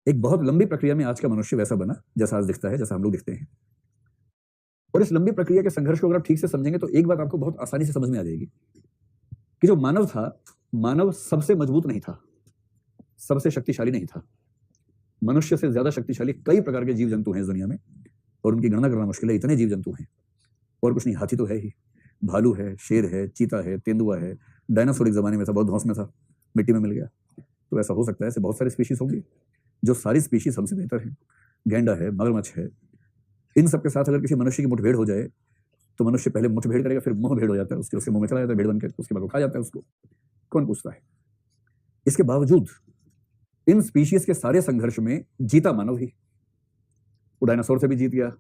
एक बहुत लंबी प्रक्रिया में आज का मनुष्य वैसा बना जैसा आज दिखता है, जैसा हम लोग दिखते हैं। और इस लंबी प्रक्रिया के संघर्ष को अगर आप ठीक से समझेंगे तो एक बात आपको बहुत आसानी से समझ में आ जाएगी कि जो मानव था, मानव सबसे मजबूत नहीं था, सबसे शक्तिशाली नहीं था। मनुष्य से ज्यादा शक्तिशाली कई प्रकार के जीव जंतु हैं इस दुनिया में, और उनकी गणना करना मुश्किल है, इतने जीव जंतु हैं। और कुछ नहीं, हाथी तो है ही, भालू है, शेर है, चीता है, तेंदुआ है। डायनासोर एक जमाने में था, बहुत धौंस में था, मिट्टी में मिल गया। तो ऐसा हो सकता है, ऐसे बहुत सारी स्पीशीज होंगी जो सारी स्पीशीज हमसे बेहतर है। गैंडा है, मगरमच्छ है। इन सबके साथ अगर किसी मनुष्य की मुठभेड़ हो जाए तो मनुष्य पहले मुठभेड़ करेगा, फिर मुंह भेड़ हो जाता है, उसके मुंह में चला जाता है भेड़ बनकर, उसके बाद वो खा जाता है उसको। कौन पूछता है? इसके बावजूद इन स्पीशीज के सारे संघर्ष में जीता मानव ही। वो डायनासोर से भी जीत गया,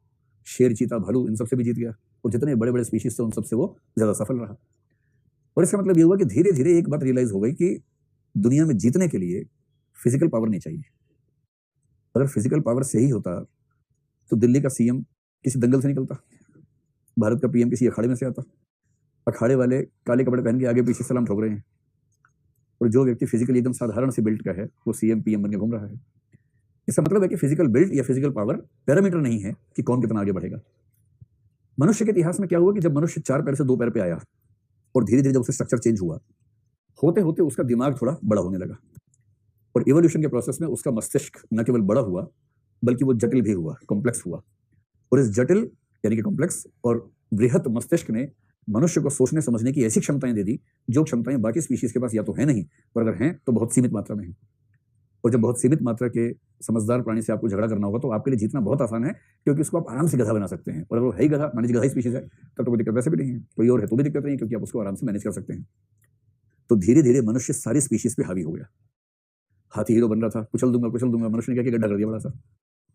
शेर, चीता, भालू, इन सबसे भी जीत गया। और जितने बड़े बड़े स्पीशीज थे उन सबसे वो ज्यादा सफल रहा। और इसका मतलब ये हुआ कि धीरे धीरे एक बात रियलाइज हो गई कि दुनिया में जीतने के लिए फिजिकल पावर नहीं चाहिए। अगर फिजिकल पावर से ही होता तो दिल्ली का सीएम किसी दंगल से निकलता, भारत का पीएम किसी अखाड़े में से आता। अखाड़े वाले काले कपड़े पहन के आगे पीछे सलाम ठोक रहे हैं, और जो व्यक्ति फिजिकली एकदम साधारण सी बिल्ट का है वो सीएम पीएम बन के घूम रहा है। इसका मतलब है कि फिजिकल बिल्ट या फिजिकल पावर पैरामीटर नहीं है कि कौन कितना आगे बढ़ेगा। मनुष्य के इतिहास में क्या हुआ कि जब मनुष्य 4 पैर से 2 पैर पे आया और धीरे धीरे जब उसका स्ट्रक्चर चेंज हुआ, होते होते उसका दिमाग थोड़ा बड़ा होने लगा। और इवोल्यूशन के प्रोसेस में उसका मस्तिष्क न केवल बड़ा हुआ बल्कि वो जटिल भी हुआ, कॉम्प्लेक्स हुआ। और इस जटिल यानी कि कॉम्प्लेक्स और बृहत मस्तिष्क ने मनुष्य को सोचने समझने की ऐसी क्षमताएं दे दी जो क्षमताएं बाकी स्पीशीज के पास या तो है नहीं, और अगर हैं तो बहुत सीमित मात्रा में है। और जब बहुत सीमित मात्रा के समझदार प्राणी से आपको झगड़ा करना होगा तो आपके लिए जीतना बहुत आसान है, क्योंकि उसको आप आराम से गधा बना सकते हैं। और अगर वो है ही गधा, मान लीजिए गधा ही स्पीशीज है, तब तो कोई दिक्कत वैसे भी नहीं है। कोई और है तो भी दिक्कत नहीं है, क्योंकि आप उसको आराम से मैनेज कर सकते हैं। तो धीरे धीरे मनुष्य सारी स्पीशीज पे हावी हो गया। हाथी हीरो बन रहा था, कुचल दूंगा कुचल दूंगा। मनुष्य ने क्या किया, गड्ढा कर दिया बड़ा सा,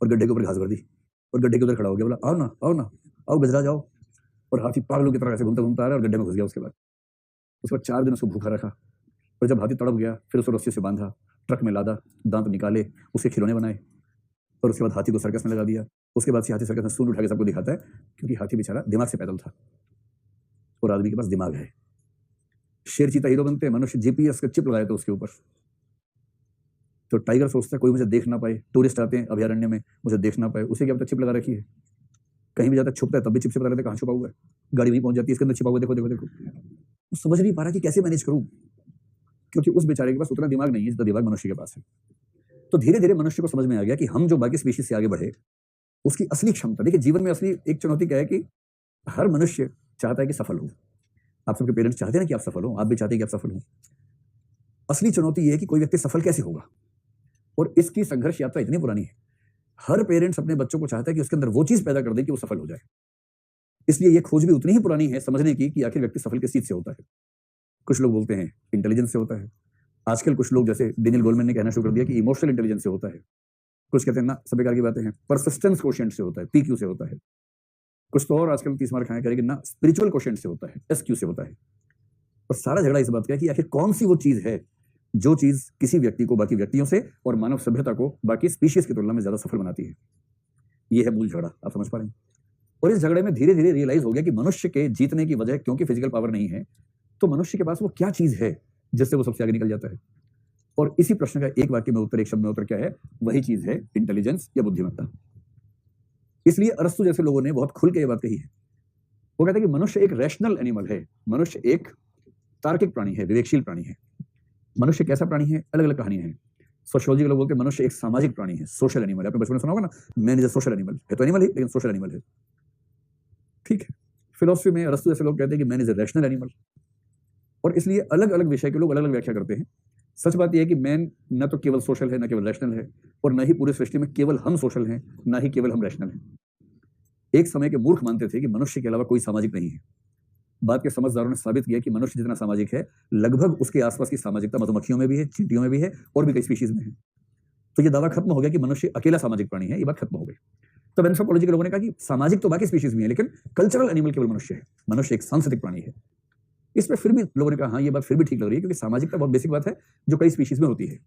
और गड्ढे के ऊपर घास भर दी, और गड्ढे के उधर खड़ा हो गया, बोला आओ ना आओ ना आओ गजरा जाओ। और हाथी पागलों की तरह ऐसे घूमता घूमता आ रहा है और गड्ढे में घुस गया। उसके बाद 4 दिन उसको भूखा रखा, और जब हाथी तड़प गया फिर उसको रस्सी से बांधा, ट्रक में लादा, दांत निकाले, उसके खिलौने बनाए, और उसके बाद हाथी को सर्कस में लगा दिया। उसके बाद से हाथी सर्कस में सूंड उठा के सबको दिखाता है, क्योंकि हाथी बेचारा दिमाग से पैदल था और आदमी के पास दिमाग है। शेर, चीता हीरो बनते हैं, मनुष्य जीपीएस का चिप लगाया था उसके ऊपर। तो टाइगर सोचता है कोई मुझे देख ना पाए, टूरिस्ट आते हैं अभयारण्य में, मुझे देख ना पाए, उसे क्या पता चिप लगा रखी है। कहीं भी जाता है छुपता है, तब भी चिप से पता लगता है कहाँ छुपा हुआ है। गाड़ी वहीं पहुंच जाती है, इसके अंदर छिपा हुआ, देखो देखो देखो। वो समझ नहीं पा रहा कि कैसे मैनेज करूं, क्योंकि उस बेचारे के पास उतना दिमाग नहीं है जितना दिमाग मनुष्य के पास है। तो धीरे धीरे मनुष्य को समझ में आ गया कि हम जो बाकी स्पीशीज से आगे बढ़े, उसकी असली क्षमता देखिए। जीवन में असली एक चुनौती क्या है कि हर मनुष्य चाहता है कि सफल हो। आप सबके पेरेंट्स चाहते हैं कि आप सफल हो, आप भी चाहते हैं कि आप सफल हो। असली चुनौती यह है कि कोई व्यक्ति सफल कैसे होगा, और इसकी संघर्ष यात्रा इतनी पुरानी है। हर पेरेंट्स अपने बच्चों को चाहता है कि उसके अंदर वो चीज पैदा कर दे कि वो सफल हो जाए। इसलिए यह खोज भी उतनी ही पुरानी है समझने की कि आखिर व्यक्ति सफल किस चीज से होता है। कुछ लोग बोलते हैं इंटेलिजेंस से होता है, आजकल कुछ लोग जैसे डेनियल गोलमैन ने कहना शुरू कर दिया कि इमोशनल इंटेलिजेंस से होता है। कुछ कहते हैं ना, सब प्रकार की बातें हैं, परसिस्टेंस कोशेंट से होता है, पीक्यू से होता है। कुछ तो और आजकल 30 मार खाया करेंगे ना, स्पिरिचुअल कोशेंट से होता है, एसक्यू से होता है। और सारा झगड़ा इस बात का है कि आखिर कौन सी वो चीज है जो चीज किसी व्यक्ति को बाकी व्यक्तियों से और मानव सभ्यता को बाकी स्पीशीज की तुलना में ज्यादा सफल बनाती है। यह है मूल झगड़ा, आप समझ पा रहे हैं। और इस झगड़े में धीरे धीरे रियलाइज हो गया कि मनुष्य के जीतने की वजह क्योंकि फिजिकल पावर नहीं है, तो मनुष्य के पास वो क्या चीज है जिससे वो सबसे आगे निकल जाता है। और इसी प्रश्न का एक वाक्य में उत्तर, एक शब्द में उत्तर क्या है, वही चीज है इंटेलिजेंस या बुद्धिमत्ता। इसलिए अरस्तु जैसे लोगों ने बहुत खुल के ये बात कही है। वो कहते हैं कि मनुष्य एक रैशनल एनिमल है, मनुष्य एक तार्किक प्राणी है, विवेकशील प्राणी है। मनुष्य कैसा प्राणी है, अलग अलग कहानियां हैं। सोशियोलॉजी के लोग बोलते हैं मनुष्य एक सामाजिक प्राणी है, सोशल एनिमल है। आपने बचपन में सुना होगा ना, man is a social animal. है तो एनिमल ही, लेकिन सोशल एनिमल है। ठीक है। फिलोसफी में अरस्तु जैसे लोग कहते हैं कि man is a rational animal. और इसलिए अलग अलग विषय के लोग अलग अलग व्याख्या करते हैं। सच बात यह है कि मैन न तो केवल सोशल है, न केवल रैशनल है, और न ही पूरी सृष्टि में केवल हम सोशल हैं, न ही केवल हम रैशनल हैं। एक समय के मूर्ख मानते थे कि मनुष्य के अलावा कोई सामाजिक नहीं है। बाद के समझदारों ने साबित किया कि मनुष्य जितना सामाजिक है, लगभग उसके आसपास की सामाजिकता मधुमक्खियों में भी है, चींटियों में भी है, और भी कई स्पीशीज में है। तो ये दावा खत्म हो गया कि मनुष्य अकेला सामाजिक प्राणी है, ये बात खत्म हो गई। तब एंथ्रोपोलॉजी के लोगों ने कहा कि सामाजिक तो बाकी स्पीशीज में है, लेकिन कल्चरल एनिमल केवल मनुष्य है। मनुष्य एक सांस्कृतिक प्राणी है। इस पर फिर भी लोगों ने कहा हाँ, ये बात फिर भी ठीक लग रही है, क्योंकि सामाजिकता बहुत बेसिक बात है जो कई स्पीशीज में होती है।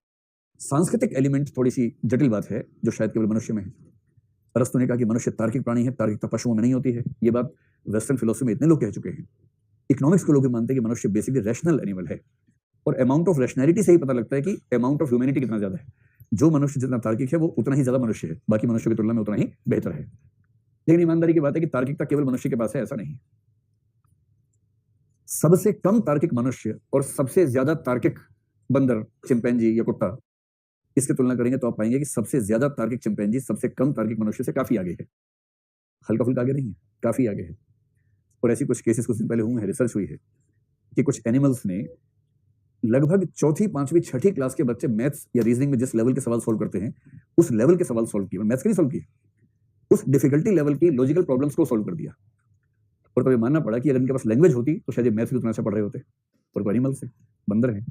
सांस्कृतिक एलिमेंट थोड़ी सी जटिल बात है जो शायद केवल मनुष्य में है। अरस्तु ने कहा कि मनुष्य तार्किक प्राणी है, तार्किकता पशुओं में नहीं होती है। ये बात वेस्टर्न फिलोसफी में इतने लोग कह चुके हैं। इकोनॉमिक्स के लोग भी मानते हैं कि मनुष्य बेसिकली रैशनल एनिमल है, और अमाउंट ऑफ रैशनैलिटी से ही पता लगता है कि अमाउंट ऑफ ह्यूमैनिटी कितना ज्यादा है। जो मनुष्य जितना तार्किक है वो उतना ही ज्यादा मनुष्य है, बाकी मनुष्यों की तुलना में उतना ही बेहतर है। लेकिन ईमानदारी की बात है कि तार्किकता केवल मनुष्य के पास है, ऐसा नहीं। सबसे कम तार्किक मनुष्य और सबसे ज्यादा तार्किक बंदर, चिंपैंजी या कुत्ता, इसकी तुलना करेंगे तो आप पाएंगे कि सबसे ज्यादा तार्किक चिंपैंजी सबसे कम तार्किक मनुष्य से काफी आगे है। हल्का फुल्का आगे नहीं है, काफी आगे है। और ऐसी कुछ केसेस कुछ दिन पहले हुए हैं, रिसर्च हुई है कि कुछ एनिमल्स ने लगभग चौथी, पांचवी, छठी क्लास के बच्चे मैथ्स या रीजनिंग में जिस लेवल के सवाल सॉल्व करते हैं उस लेवल के सवाल सॉल्व किए, मैथ्स के नहीं सॉल्व किए, उस डिफिकल्टी लेवल की लॉजिकल प्रॉब्लम्स को सॉल्व कर दिया। और तभी मानना पड़ा कि अगर इनके पास लैंग्वेज होती तो शायद मैथ्स भी उतना अच्छा पढ़ रहे होते। और वो एनिमल्स है, बंदर है।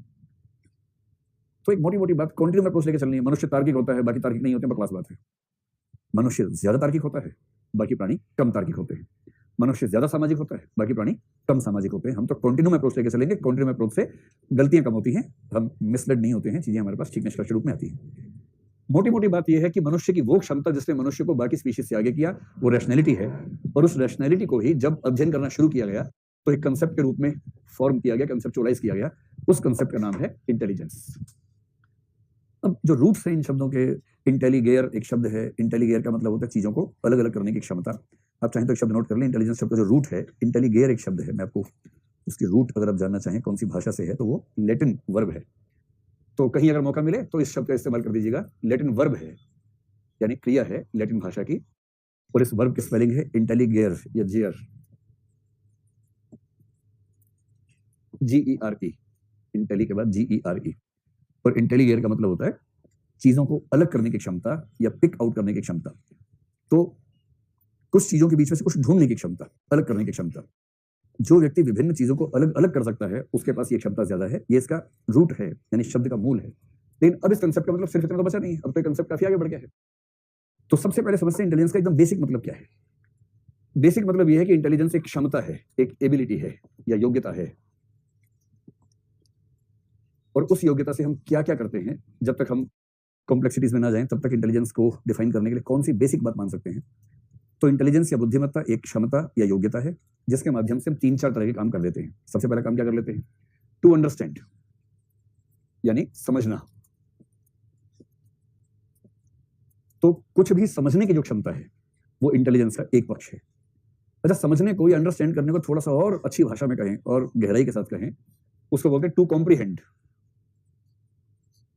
तो एक मोटी मोटी बात कंटिन्यू अप्रोच लेके चलनी है। मनुष्य तार्किक होता है, बाकी तार्किक नहीं होते, बकवास बात है। मनुष्य ज्यादा तार्किक होता है, बाकी प्राणी कम तार्किक होते हैं। मनुष्य ज्यादा सामाजिक होता है, बाकी प्राणी कम सामाजिक होते हैं। हम तो कंटिन्यू अप्रोच लेके चलेंगे। कंटिन्यू अप्रोच से गलतियां कम होती हैं, हम मिसलेड नहीं होते हैं, चीजें हमारे पास ठीक निष्कर्ष रूप में आती हैं। मोटी मोटी बात यह है कि मनुष्य की वो क्षमता जिसने मनुष्य को बाकी स्पीशीज से आगे किया वो रैशनैलिटी है। और उस रैशनैलिटी को ही जब अध्ययन करना शुरू किया गया तो एक कंसेप्ट के रूप में फॉर्म किया गया, कंसेप्चुअलाइज किया गया। उस कंसेप्ट का नाम है इंटेलिजेंस। अब जो रूट्स हैं इन शब्दों के, इंटेलिगेयर एक शब्द है। इंटेलिगेयर का मतलब होता है चीजों को अलग अलग करने की क्षमता। आप चाहें तो एक शब्द नोट कर लें, इंटेलिजेंस शब्द का जो रूट है, इंटेलिगेयर एक शब्द है। मैं आपको उसकी रूट अगर आप जानना चाहें कौन सी भाषा से है तो वो लैटिन वर्ब है। तो कहीं अगर मौका मिले तो इस शब्द का इस्तेमाल कर दीजिएगा। लैटिन वर्ब है, यानी क्रिया है लैटिन भाषा की, और इस वर्ब की स्पेलिंग है इंटेलिगेयर या जेयर, GERE। इंटेली के बाद GERE। और इंटेलिगेयर का मतलब होता है चीजों को अलग करने की क्षमता या पिक आउट करने की क्षमता। तो कुछ चीजों के बीच में से कुछ ढूंढने की क्षमता, अलग करने की क्षमता। जो व्यक्ति विभिन्न चीजों को अलग अलग कर सकता है उसके पास ये क्षमता ज्यादा है। ये इसका रूट है, यानी शब्द का मूल है। लेकिन अब इस कंसेप्ट का मतलब सिर्फ इतना तो बचा नहीं है, अब तो कंसेप्ट काफी आगे बढ़ गया है। तो सबसे पहले समझते हैं इंटेलिजेंस का एकदम बेसिक मतलब क्या है। बेसिक मतलब यह है कि इंटेलिजेंस एक क्षमता है, एक एबिलिटी है या योग्यता है। और उस योग्यता से हम क्या क्या करते हैं, जब तक हम कॉम्प्लेक्सिटीज में ना जाएं तब तक इंटेलिजेंस को डिफाइन करने के लिए कौन सी बेसिक बात मान सकते हैं। तो इंटेलिजेंस या बुद्धिमत्ता एक क्षमता या योग्यता है जिसके माध्यम से हम 3-4 तरह के काम कर लेते हैं। सबसे पहला काम क्या कर लेते हैं? टू अंडरस्टैंड, यानी समझना। तो कुछ भी समझने की जो क्षमता है वो इंटेलिजेंस का एक पक्ष है। अच्छा, समझने को या अंडरस्टैंड करने को थोड़ा सा और अच्छी भाषा में कहें और गहराई के साथ कहें, उसको बोलते हैं टू कॉम्प्रीहेंड।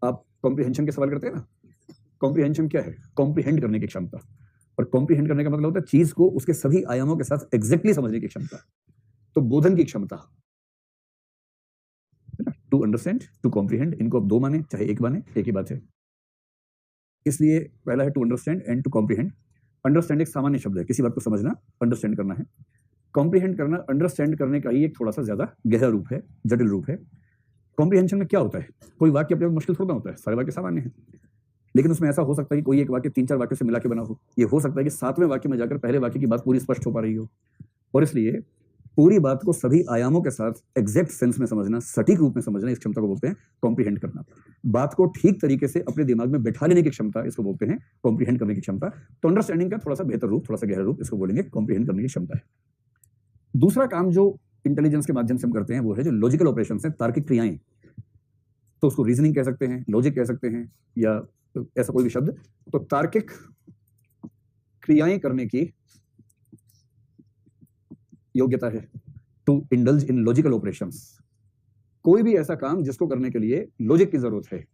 आप कॉम्प्रीहेंशन के सवाल करते हैं ना, कॉम्प्रीहेंशन क्या है? कॉम्प्रीहेंड करने की क्षमता। और कॉम्प्रीहेंड करने का मतलब होता है चीज को उसके सभी आयामों के साथ एग्जैक्टली समझने की क्षमता। तो बोधन की क्षमता, टू अंडरस्टैंड, टू कॉम्प्रीहेंड, इनको आप दो माने चाहे एक माने, एक ही बात है। इसलिए पहला है to understand and to comprehend. Understand एक सामान्य शब्द है, किसी बात को समझना, अंडरस्टैंड करना है। कॉम्प्रीहेंड करना अंडरस्टैंड करने का ही एक थोड़ा सा ज्यादा गहरा रूप है, जटिल रूप है। कॉम्प्रीहेंशन में क्या होता है? कोई वाक्य अपने आप मुश्किल थोड़ा होता है, सारे वाक्य सामान्य हैं। लेकिन उसमें ऐसा हो सकता है कि कोई एक वाक्य 3-4 वाक्यों से मिला के बना हो। ये हो सकता है कि 7वें वाक्य में जाकर पहले वाक्य की बात पूरी स्पष्ट हो पा रही हो। और इसलिए पूरी बात को सभी आयामों के साथ एग्जैक्ट सेंस में समझना, सटीक रूप में समझना, इस क्षमता को बोलते हैं कॉम्प्रीहेंड करना। बात को ठीक तरीके से अपने दिमाग में बैठा लेने की क्षमता, इसको बोलते हैं कॉम्प्रीहेंड करने की क्षमता। तो अंडरस्टैंडिंग का थोड़ा सा बेहतर रूप, थोड़ा सा गहरा रूप, इसको बोलेंगे कॉम्प्रीहेंड करने की क्षमता है। दूसरा काम जो इंटेलिजेंस के माध्यम से हम करते हैं वो है जो लॉजिकल ऑपरेशंस हैं, तार्किक क्रियाएं। तो उसको रीजनिंग कह सकते हैं, लॉजिक कह सकते हैं, या ऐसा कोई भी शब्द। तो तार्किक क्रियाएं करने की योग्यता है, to indulge in logical operations. कोई भी ऐसा काम जिसको करने के लिए लॉजिक की जरूरत है।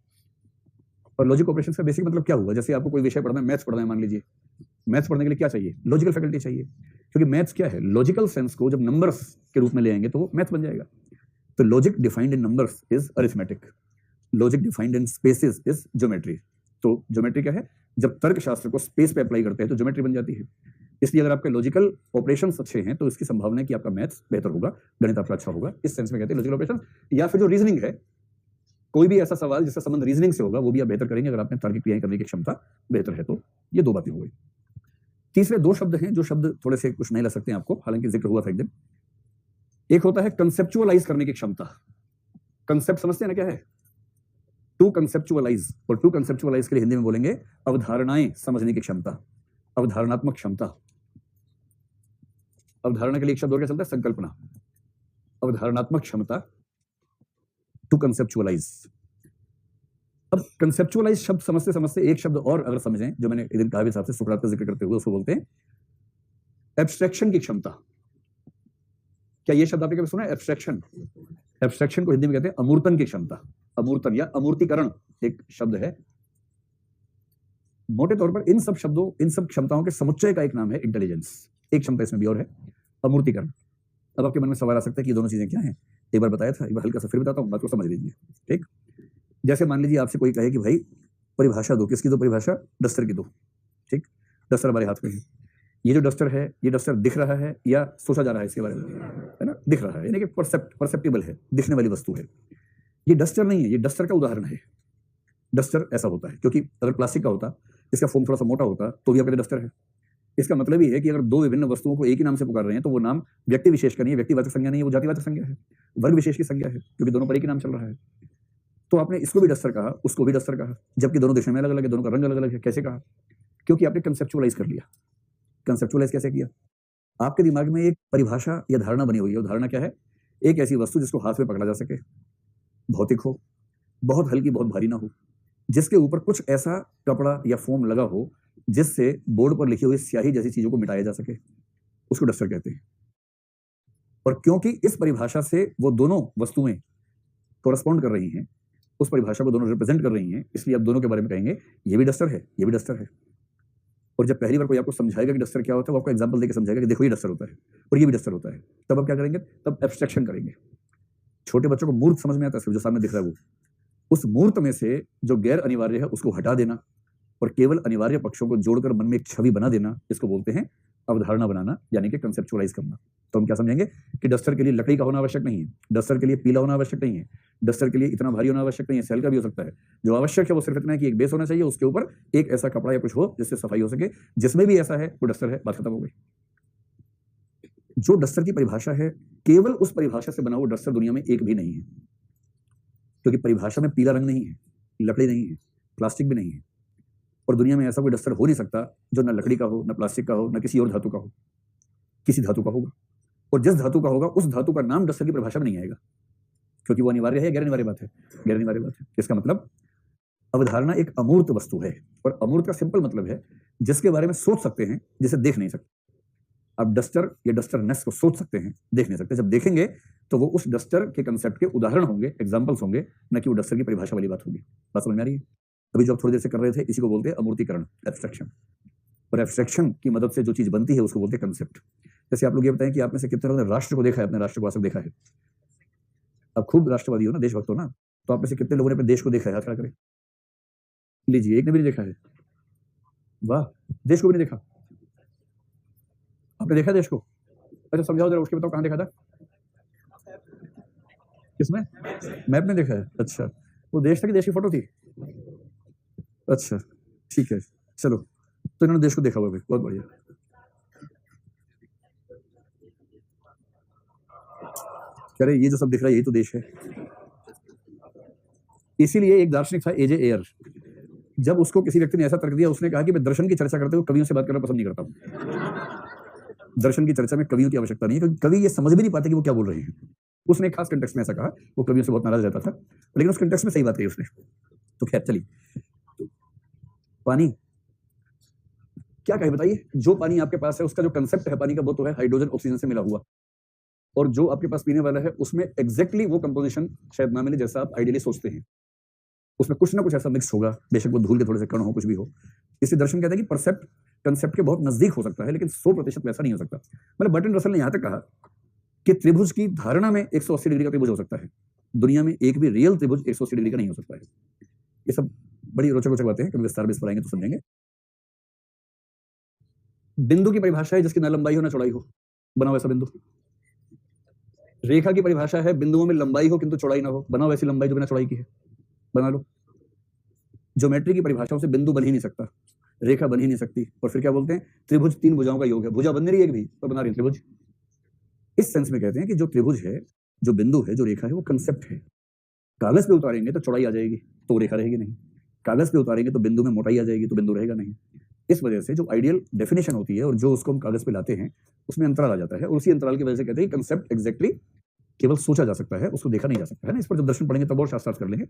और लॉजिक ऑपरेशंस का बेसिक मतलब क्या हुआ? जैसे आपको कोई विषय पढ़ना है, मैथ्स पढ़ना है मान लीजिए, मैथ्स पढ़ने के लिए क्या चाहिए? लॉजिकल फैकल्टी चाहिए। क्योंकि मैथ्स क्या है? लॉजिकल सेंस को जब नंबर्स के रूप में ले आएंगे तो वो मैथ्स बन जाएगा। तो logic defined in numbers is arithmetic, logic defined in spaces is geometry. तो ज्योमेट्री क्या है? जब तर्क शास्त्र को स्पेस पे अप्लाई करते हैं तो ज्योमेट्री बन जाती है। इसलिए अगर आपके लॉजिकल ऑपरेशंस अच्छे हैं तो इसकी संभावना है कि आपका मैथ्स बेहतर होगा, गणित आपका अच्छा होगा। इस सेंस में कहते हैं लॉजिकल ऑपरेशन। या फिर जो रीजनिंग है, कोई भी ऐसा सवाल जिसका संबंध रीजनिंग से होगा वो भी आप बेहतर करेंगे अगर आपने तार्किक क्रियाएं करने की क्षमता बेहतर है। तो ये दो बातें हो गई। तीसरे दो शब्द हैं जो शब्द थोड़े से कुछ नहीं लग सकते हैं आपको, हालांकि जिक्र हुआ था एक दिन। एक होता है कंसेप्चुअलाइज करने की क्षमता। कंसेप्ट समझते हैं ना क्या है? To conceptualize. और टू कंसेप्चुअलाइज के लिए हिंदी में बोलेंगे अवधारणाएं समझने की क्षमता, अवधारणात्मक क्षमता। अवधारणा के लिए एक शब्द और क्या चलता है? संकल्पना। अवधारणात्मक क्षमता, टू कंसेप्चुअलाइज। अब कंसेप्चुअलाइज शब्द समझते समझते एक शब्द और अगर समझें, जो मैंने एक दिन कहा भी साहब से, सुकरात का जिक्र करते हुए, उसको बोलते हैं एब्स्ट्रैक्शन की क्षमता। क्या ये शब्द आपने कभी सुना है, एब्स्ट्रैक्शन? एब्स्ट्रैक्शन को हिंदी में कहते हैं अमूर्तन की क्षमता। अमूर्तन या अमूर्तीकरण एक शब्द है। मोटे तौर पर इन सब शब्दों, इन सब क्षमताओं के समुच्चय का एक नाम है इंटेलिजेंस। एक क्षमता इसमें भी और है, अमूर्तीकरण। अब आपके मन में सवाल आ सकता है कि ये दोनों चीजें क्या हैं? एक बार बताया था, एक बार हल्का सा फिर बताता हूं, बात को समझ लीजिए। ठीक, जैसे मान लीजिए आपसे कोई कहे कि भाई परिभाषा दो, किसकी दो परिभाषा? डस्टर की दो। ठीक, डस्टर हमारे हाथ में है। ये जो डस्टर है, ये डस्टर दिख रहा है या सोचा जा रहा है इसके बारे में? है ना, दिख रहा है, यानी कि परसेप्टिबल है, दिखने वाली वस्तु है। ये डस्टर नहीं है, ये डस्टर का उदाहरण है। डस्टर ऐसा होता है क्योंकि अगर प्लास्टिक का होता, इसका फोम थोड़ा सा मोटा होता, तो भी आपके डस्टर है। इसका मतलब ही है कि अगर दो विभिन्न वस्तुओं को एक ही नाम से पुकार रहे हैं तो वो नाम व्यक्ति विशेष का नहीं है, व्यक्तिवाचक संज्ञा नहीं है, वो जातिवाचक संज्ञा है, वर्ग विशेष की संज्ञा है, क्योंकि दोनों पर एक ही नाम चल रहा है। तो आपने इसको भी डस्टर कहा, उसको भी डस्टर कहा, जबकि दोनों दिशा में अलग अलग है, दोनों का रंग अलग अलग है। कैसे कहा? क्योंकि आपने कंसेप्चुअलाइज कर लिया। कंसेप्चुअलाइज कैसे किया? आपके दिमाग में एक परिभाषा या धारणा बनी हुई है। धारणा क्या है? एक ऐसी वस्तु जिसको हाथ में पकड़ा जा सके, भौतिक हो, बहुत हल्की बहुत भारी ना हो, जिसके ऊपर कुछ ऐसा कपड़ा या फोम लगा हो जिससे बोर्ड पर लिखी हुई स्याही जैसी चीजों को मिटाया जा सके, उसको डस्टर कहते हैं। और क्योंकि इस परिभाषा से वो दोनों वस्तुएं कोरस्पॉन्ड कर रही हैं, उस परिभाषा को दोनों रिप्रेजेंट कर रही हैं, इसलिए आप दोनों के बारे में कहेंगे ये भी डस्टर है, ये भी डस्टर है। और जब पहली बार कोई आपको समझाएगा कि डस्टर क्या होता है, वो आपको एग्जांपल देकर समझाएगा कि देखो ये डस्टर होता है और ये भी डस्टर होता है, तब आप क्या करेंगे? तब एब्स्ट्रैक्शन करेंगे। छोटे बच्चों को मूर्त समझ में आता है, जो सामने दिख रहा है वो, उस मूर्त में से जो गैर अनिवार्य है उसको हटा देना और केवल अनिवार्य पक्षों को जोड़कर मन में एक छवि बना देना, इसको बोलते हैं अवधारणा बनाना, यानी कि कंसेप्चुअलाइज करना। तो हम क्या समझेंगे कि डस्टर के लिए लकड़ी का होना आवश्यक नहीं है, डस्टर के लिए पीला होना आवश्यक नहीं है, डस्टर के लिए इतना भारी होना आवश्यक नहीं है, सेल का भी हो सकता है। जो आवश्यक है वो सिर्फ इतना है कि एक बेस होना चाहिए, उसके ऊपर एक ऐसा कपड़ा या कुछ हो जिससे सफाई हो सके। जिसमें भी ऐसा है वो डस्टर है, बात खत्म हो गई। जो डस्टर की परिभाषा है, केवल उस परिभाषा से बना हुआ डस्टर दुनिया में एक भी नहीं है, क्योंकि परिभाषा में पीला रंग नहीं है, लकड़ी नहीं है, प्लास्टिक भी नहीं है। और दुनिया में ऐसा कोई डस्टर हो नहीं सकता जो न लकड़ी का हो, न प्लास्टिक का हो, न किसी और धातु का हो। किसी धातु का होगा, और जिस धातु का होगा उस धातु का नाम डस्टर की परिभाषा में नहीं आएगा, क्योंकि वो अनिवार्य है। गैर अनिवार्य बात है, गैर अनिवार्य बात है। इसका मतलब अवधारणा एक अमूर्त वस्तु है, और अमूर्त का सिंपल मतलब है जिसके बारे में सोच सकते हैं, जिसे देख नहीं सकते। आप डस्टर या डस्टरनेस को सोच सकते हैं, देख नहीं सकते। जब देखेंगे तो वो उस डस्टर के कंसेप्ट के उदाहरण होंगे, एग्जाम्पल्स होंगे, न कि वो डस्टर की परिभाषा वाली बात होगी। बात समझ में आ रही है? अभी जो आप थोड़ी देर से कर रहे थे, इसी को बोलते हैं अमूर्तीकरण, एब्स्ट्रैक्शन। और एब्स्ट्रैक्शन की मदद से जो चीज बनती है उसको बोलते हैं कंसेप्ट। जैसे आप लोग ये बताएं कि आप में से कितने लोगों ने राष्ट्र को देखा है, अपने राष्ट्र को आज तक देखा है? आप खूब राष्ट्रवादी हो ना, देशभक्त हो ना, तो आप में से कितने लोगों ने अपने देश को देखा है? हाथ खड़ा करें। लीजिए, एक ने भी नहीं देखा है। वाह, देश को भी नहीं देखा। आपने देखा देश को? अच्छा समझाओ जरा, उसके बताओ कहाँ देखा था? किसमें? मैप में देखा है। अच्छा, वो देश था कि देश की फोटो थी? अच्छा ठीक है, चलो, तो इन्होंने देश को देखा हुआ भी, बहुत बढ़िया। कह रहे ये जो सब दिख रहा है यही तो देश है। इसीलिए एक दार्शनिक था एजे एयर, जब उसको किसी व्यक्ति ने ऐसा तर्क दिया, उसने कहा कि मैं दर्शन की चर्चा करते हुए कवियों से बात करना पसंद नहीं करता हूं। दर्शन की चर्चा में कवियों की आवश्यकता नहीं है, क्योंकि कवि ये समझ भी नहीं पाते कि वो क्या बोल रहे हैं। उसने खास कंटेक्स्ट में ऐसा कहा, वो कवियों से बहुत नाराज रहता था, लेकिन उस कंटेक्स्ट में सही बात कही उसने। तो खैर चलिए, पानी क्या कहे बताइए? जो पानी आपके पास है उसका जो कंसेप्ट है पानी का, वो तो है हाइड्रोजन ऑक्सीजन से मिला हुआ, और जो आपके पास पीने वाला है उसमें एग्जैक्टली वो कंपोजिशन शायद ना मिले जैसा आप आइडियली सोचते हैं। उसमें कुछ ना कुछ ऐसा मिक्स होगा, बेशक वो धूल के थोड़े से कण हो, कुछ भी हो। इसलिए दर्शन कहते हैं कि परसेप्ट कंसेप्ट के बहुत नजदीक हो सकता है, लेकिन 100% वैसा नहीं हो सकता। मतलब बर्टन रसल ने यहां तक कहा कि त्रिभुज की धारणा में 180 डिग्री का त्रिभुज हो सकता है, दुनिया में एक भी रियल त्रिभुज 180 डिग्री का नहीं हो सकता है। ये सब बड़ी रोचक रोचक बातें हैं, कभी विस्तार में इस पर आएंगे तो समझेंगे। बिंदु की परिभाषा है जिसकी ना लंबाई हो ना चौड़ाई हो, बनाओ ऐसा बिंदु। रेखा की परिभाषा है बिंदुओं में लंबाई हो किंतु चौड़ाई ना हो, बनाओ ऐसी लंबाई जो बिना चौड़ाई की है, बना लो। ज्योमेट्री की परिभाषाओं से बिंदु बन ही नहीं सकता, रेखा बन ही नहीं सकती, और फिर क्या बोलते हैं? त्रिभुज 3 भुजाओं का योग है, भुजा बन नहीं रही एक भी, तो बना रही त्रिभुज। इस सेंस में कहते हैं कि जो त्रिभुज है, जो बिंदु है, जो रेखा है, वो कंसेप्ट है। कागज पे उतारेंगे तो चौड़ाई आ जाएगी, तो रेखा रहेगी नहीं। कागज पे उतारेंगे तो बिंदु में मोटाई आ जाएगी, तो बिंदु रहेगा नहीं। इस वजह से जो आइडियल डेफिनेशन होती है और जो उसको हम कागज पे लाते हैं, उसमें अंतराल आ जाता है, और उसी अंतराल की वजह से कहते हैं कंसेप्ट एग्जैक्टली केवल सोचा जा सकता है, उसको देखा नहीं जा सकता है ना। इस पर जब दर्शन पढ़ेंगे तब और शास्त्रार्थ कर लेंगे।